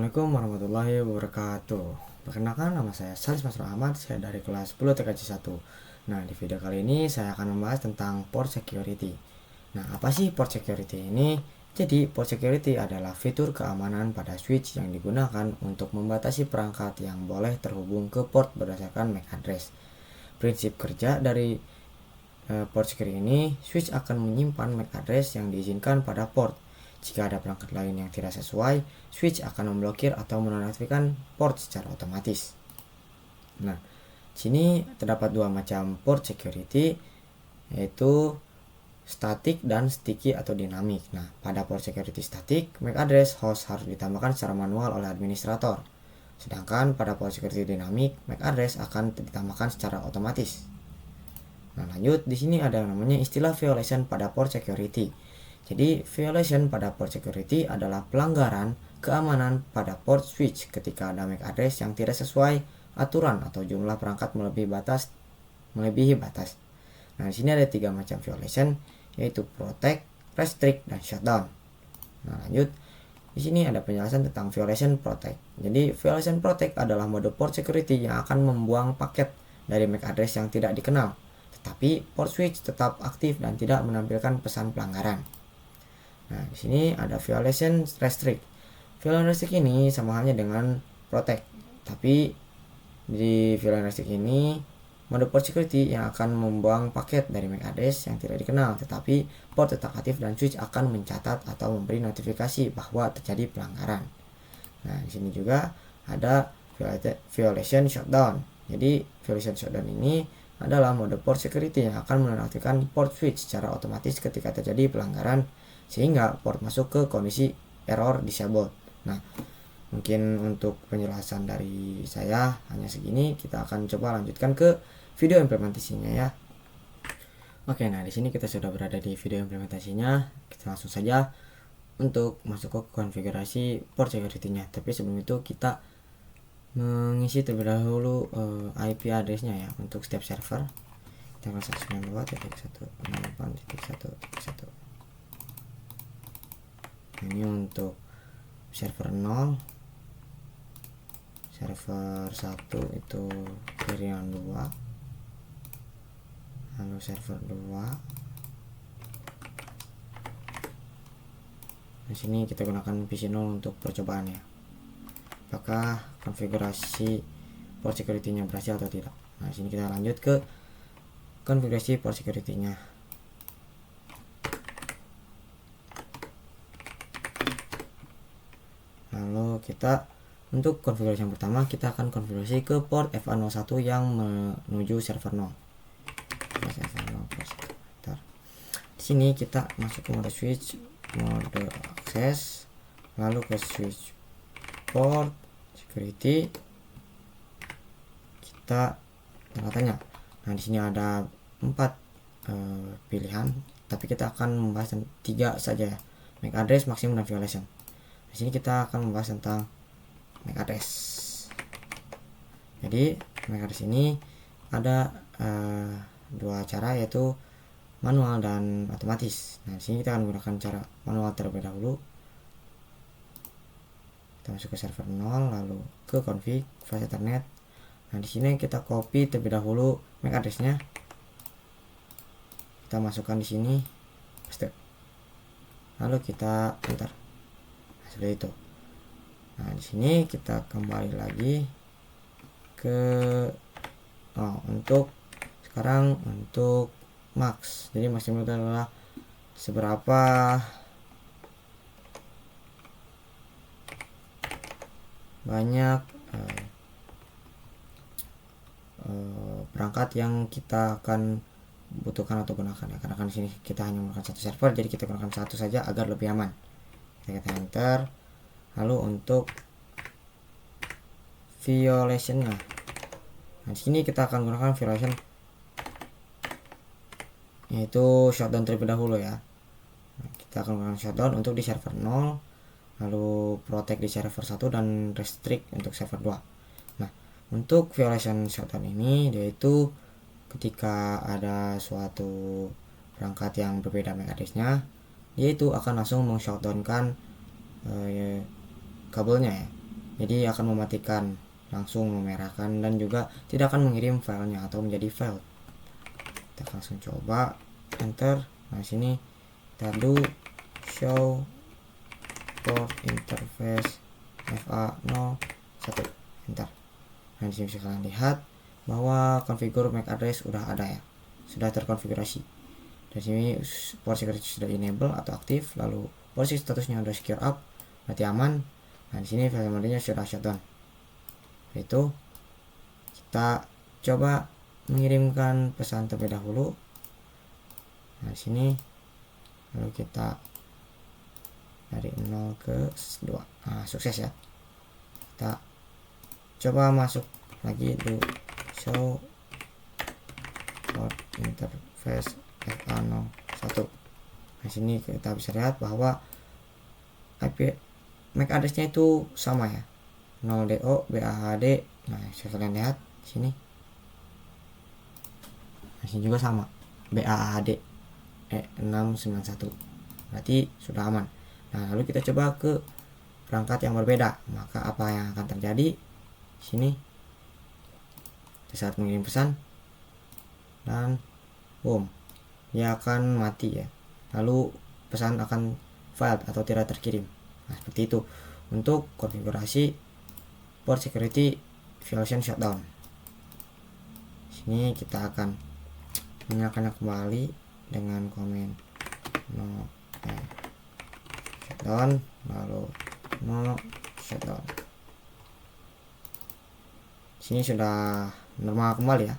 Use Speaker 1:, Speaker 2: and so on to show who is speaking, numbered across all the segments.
Speaker 1: Assalamualaikum warahmatullahi wabarakatuh. Perkenalkan, nama saya Salis Masrur Ahmad, saya dari kelas 10 TKJ 1. Nah, di video kali ini saya akan membahas tentang port security. Nah, apa sih port security ini? Jadi, port security adalah fitur keamanan pada switch yang digunakan untuk membatasi perangkat yang boleh terhubung ke port berdasarkan MAC address. Prinsip kerja dari port security ini, switch akan menyimpan MAC address yang diizinkan pada port. Jika ada perangkat lain yang tidak sesuai, switch akan memblokir atau menonaktifkan port secara otomatis. Nah, sini terdapat dua macam port security, yaitu static dan sticky atau dinamik. Nah, pada port security static, MAC address host harus ditambahkan secara manual oleh administrator. Sedangkan pada port security dinamik, MAC address akan ditambahkan secara otomatis. Nah, lanjut, di sini ada yang namanya istilah violation pada port security. Jadi, violation pada port security adalah pelanggaran keamanan pada port switch ketika ada MAC address yang tidak sesuai aturan atau jumlah perangkat melebihi batas. Nah, di sini ada tiga macam violation, yaitu protect, restrict, dan shutdown. Nah, lanjut. Di sini ada penjelasan tentang violation protect. Jadi, violation protect adalah mode port security yang akan membuang paket dari MAC address yang tidak dikenal, tetapi port switch tetap aktif dan tidak menampilkan pesan pelanggaran. Nah, di sini ada violation restrict. Violation restrict ini sama halnya dengan protect, tapi di violation restrict ini mode port security yang akan membuang paket dari MAC address yang tidak dikenal, tetapi port tetap aktif dan switch akan mencatat atau memberi notifikasi bahwa terjadi pelanggaran. Nah, di sini juga ada violation shutdown. Jadi, violation shutdown ini adalah mode port security yang akan menonaktifkan port switch secara otomatis ketika terjadi pelanggaran, sehingga port masuk ke kondisi error disabled. Nah, mungkin untuk penjelasan dari saya hanya segini. Kita akan coba lanjutkan ke video implementasinya ya. Oke, nah di sini kita sudah berada di video implementasinya. Kita langsung saja untuk masuk ke konfigurasi port security-nya. Tapi sebelum itu kita mengisi terlebih dahulu IP address-nya ya untuk setiap server. Kita akan 192.168.1.1. Ini untuk server 0, server 1 itu jaringan 2, lalu server 2. Di sini kita gunakan PC 0 untuk percobaan ya, apakah konfigurasi port security-nya berhasil atau tidak. Nah, di sini kita lanjut ke konfigurasi port security-nya. Lalu kita untuk konfigurasi yang pertama, kita akan konfigurasi ke port FA01 yang menuju server 0. Di sini kita masuk ke mode switch, mode akses, lalu ke switch port security. Kita tanda-tanya. Nah, di sini ada 4 pilihan, tapi kita akan membahas 3 saja ya. MAC address, maksimum, dan violation. Di sini kita akan membahas tentang MAC address. Jadi MAC address ini ada dua cara, yaitu manual dan otomatis. Nah, di sini kita akan menggunakan cara manual terlebih dahulu. Kita masuk ke server 0, lalu ke config flash ethernet. Nah, di sini kita copy terlebih dahulu MAC address-nya. Kita masukkan di sini, paste. Lalu kita enter. Seperti itu. Nah, di sini kita kembali lagi ke untuk sekarang untuk max. Jadi maksimum itu adalah seberapa banyak perangkat yang kita akan butuhkan atau gunakan ya. Karena kan di sini kita hanya menggunakan satu server, jadi kita gunakan satu saja agar lebih aman. Kita enter. Lalu untuk violation-nya, nah di sini kita akan gunakan violation, yaitu shutdown terlebih dahulu ya. Nah, kita akan gunakan shutdown untuk di server 0, lalu protect di server 1, dan restrict untuk server 2. Nah, untuk violation shutdown ini, yaitu ketika ada suatu perangkat yang berbeda MAC address-nya, yaitu akan langsung meng-shutdown-kan kabelnya ya. jadi akan mematikan, langsung memerahkan, dan juga tidak akan mengirim filenya atau menjadi file. Kita langsung coba enter. Nah sini kita do show port interface FA01 enter. Nah di sini bisa kalian lihat bahwa konfigur MAC address udah ada ya, sudah terkonfigurasi. Dari sini port security sudah enable atau aktif, lalu port statusnya udah secure up, berarti aman. Nah di sini file modenya sudah shutdown. Itu kita coba mengirimkan pesan terlebih dahulu. Nah di sini lalu kita dari 0 ke 2. Nah sukses ya. Kita coba masuk lagi do show port interface FA01. Nah sini kita bisa lihat bahwa IP MAC address-nya itu sama ya, 0DO BAHD. Nah bisa kalian lihat di sini. Nah sini juga sama, BAHD E691. Berarti sudah aman. Nah lalu kita coba ke perangkat yang berbeda, maka apa yang akan terjadi di sini di saat mengirim pesan, dan boom, dia akan mati ya, lalu pesan akan failed atau tidak terkirim. Nah seperti itu untuk konfigurasi port security violation shutdown. Sini kita akan menyalakannya kembali dengan komen no shutdown, lalu no shutdown. Sini sudah normal kembali ya.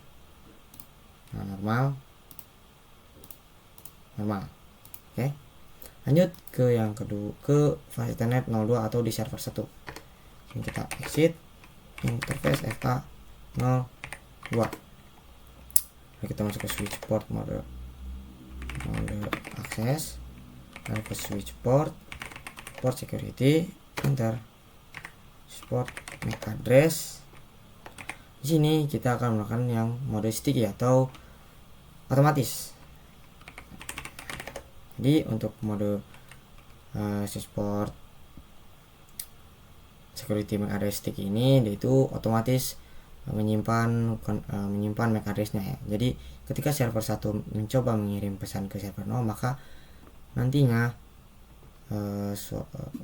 Speaker 1: Nah normal. Oke, lanjut ke yang kedua, ke flash ethernet 02 atau di server 1. Ini kita exit interface FA02. Lalu kita masuk ke switch port mode akses, lalu ke switch port security, enter support MAC address. Di sini kita akan melakukan yang mode sticky atau otomatis. Jadi untuk mode support security MAC address sticky ini, dia itu otomatis menyimpan MAC address-nya ya. Jadi ketika server 1 mencoba mengirim pesan ke server 0, maka nantinya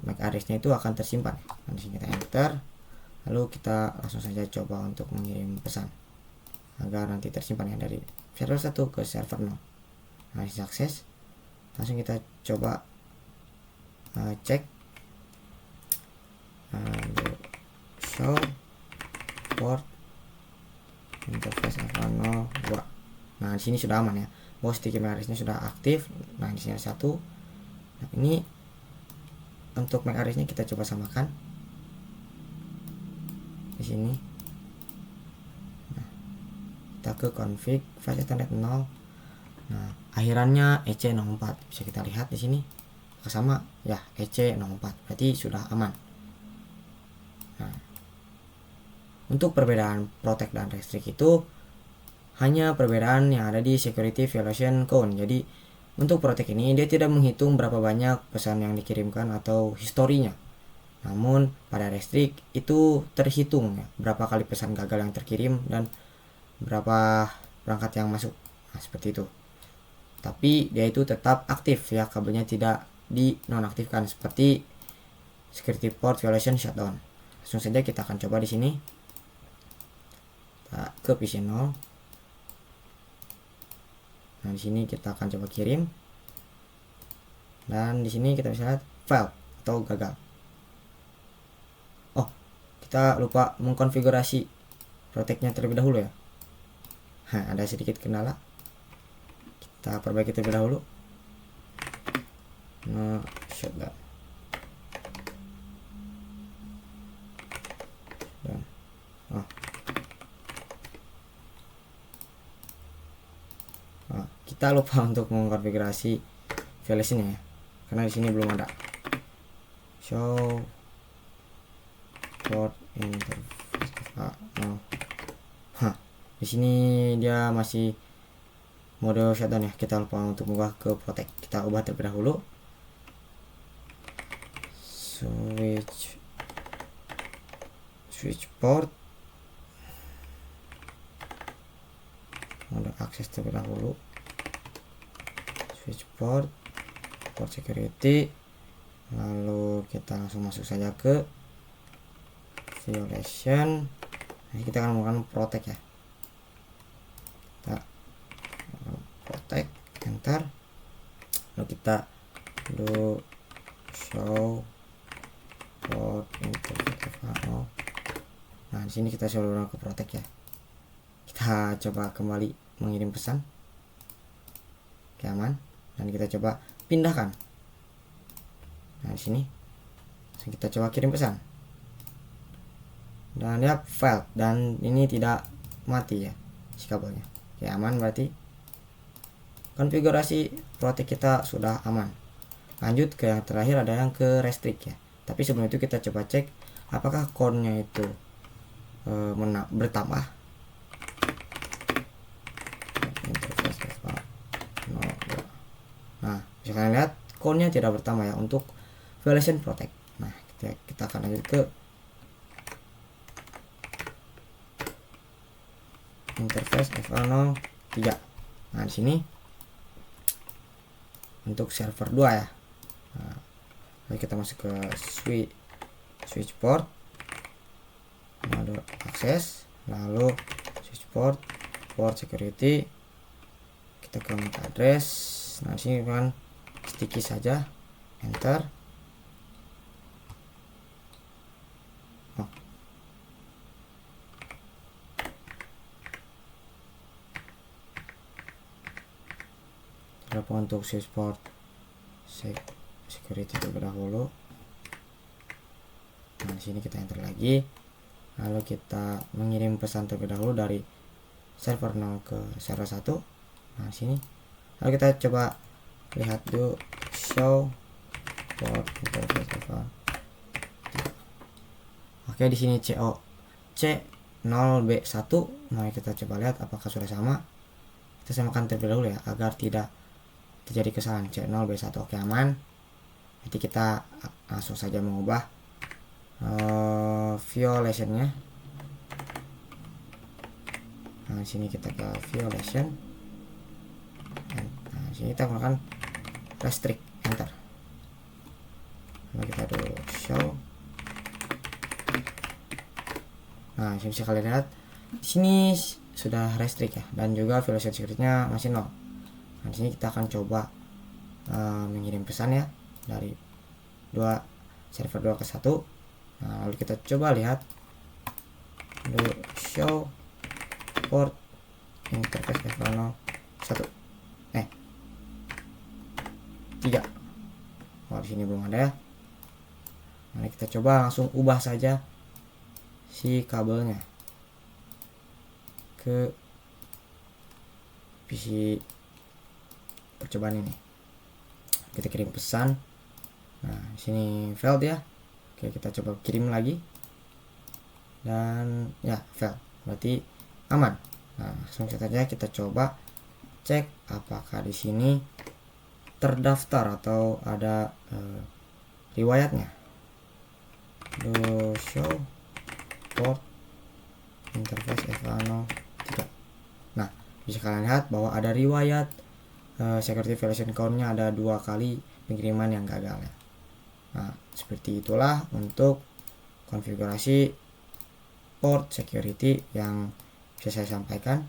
Speaker 1: MAC address-nya itu akan tersimpan. Nah, di sini kita enter, lalu kita langsung saja coba untuk mengirim pesan agar nanti tersimpan ya dari server 1 ke server 0. Nah, di sukses. Langsung kita coba cek show port interface FA02. Nah di sini sudah aman ya, bahwa sticky MAC address-nya sudah aktif. Nah di sini ada 1. Nah ini untuk MAC address-nya kita coba samakan di sini. Nah, kita ke config flash ethernet 0. Nah akhirannya EC04, bisa kita lihat di sini sama ya, EC04, berarti sudah aman. Nah, untuk perbedaan protect dan restrict itu hanya perbedaan yang ada di security violation count. Jadi untuk protect ini dia tidak menghitung berapa banyak pesan yang dikirimkan atau historinya. Namun pada restrict itu terhitung ya, berapa kali pesan gagal yang terkirim dan berapa perangkat yang masuk. Nah, seperti itu. Tapi dia itu tetap aktif ya, kabelnya tidak dinonaktifkan seperti security port violation shutdown. Langsung saja kita akan coba di sini. Kita ke PC 0. Nah, di sini kita akan coba kirim. Dan di sini kita bisa lihat fail atau gagal. Oh, kita lupa mengkonfigurasi protect-nya terlebih dahulu ya. Nah, ada sedikit kendala. Kita perbaiki terlebih dahulu. Nah, shutdown. Kita lupa untuk mengkonfigurasi violation ya, karena di sini belum ada show port interface. Di sini dia masih mode shutdown ya. Kita lupa untuk mengubah ke protect. Kita ubah terlebih dahulu. Switch switch port, mode akses terlebih dahulu, switch port, port security, lalu kita langsung masuk saja ke violation. Nah, kita akan menggunakan protect ya, kita protect, enter, lalu kita do show port interface FAO. Nah, di sini kita selalu ke protect ya. Kita coba kembali mengirim pesan. Oke, aman. Dan kita coba pindahkan. Nah, di sini kita coba kirim pesan. Dan ya failed, dan ini tidak mati ya si kabelnya. Oke, aman, berarti konfigurasi protect kita sudah aman. Lanjut ke yang terakhir, ada yang ke restrict ya. Tapi sebelum itu kita coba cek apakah core-nya itu bertambah. Nah, bisa kalian lihat core-nya tidak bertambah ya untuk violation protect. Nah, kita akan lanjut ke interface FL03. Nah, di sini untuk server 2 ya. Nah, lalu kita masuk ke switch port, mode akses, lalu switch port, port security, kita ke MAC address. Nah, di sini kan sticky saja, enter. Untuk switch port security terlebih dahulu. Nah, di sini kita enter lagi, lalu kita mengirim pesan terlebih dahulu dari server 0 ke server 1. Nah, di sini lalu kita coba lihat dulu show port interface FL. Oke, di sini C0B1. Nah, kita coba lihat apakah sudah sama. Kita samakan terlebih dahulu ya agar tidak terjadi kesalahan. C0B1 oke, aman. Nanti kita langsung saja mengubah violationnya. Nah, sini kita ke violation. Nah, sini kita gunakan restrict, enter. Lalu kita do show. Nah, bisa kalian lihat di sini sudah restrict ya, dan juga violation security-nya masih 0. Nah, di sini kita akan coba mengirim pesan ya dari server 2 ke 1. Nah, lalu kita coba lihat do show port interface FL01 3. Oh, di sini belum ada ya. Nah, kita coba langsung ubah saja si kabelnya ke PC percobaan ini. Kita kirim pesan. Nah, sini failed ya. Oke, kita coba kirim lagi. Dan ya failed. Berarti aman. Nah, langsung saja kita coba cek apakah di sini terdaftar atau ada riwayatnya. Do show port interface FL03. Nah, bisa kalian lihat bahwa ada riwayat security violation count-nya ada 2 kali pengiriman yang gagal ya. Nah, seperti itulah untuk konfigurasi port security yang bisa saya sampaikan.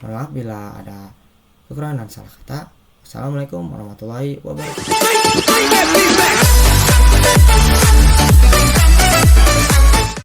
Speaker 1: Mohon maaf bila ada kekurangan dan salah kata. Assalamualaikum warahmatullahi wabarakatuh.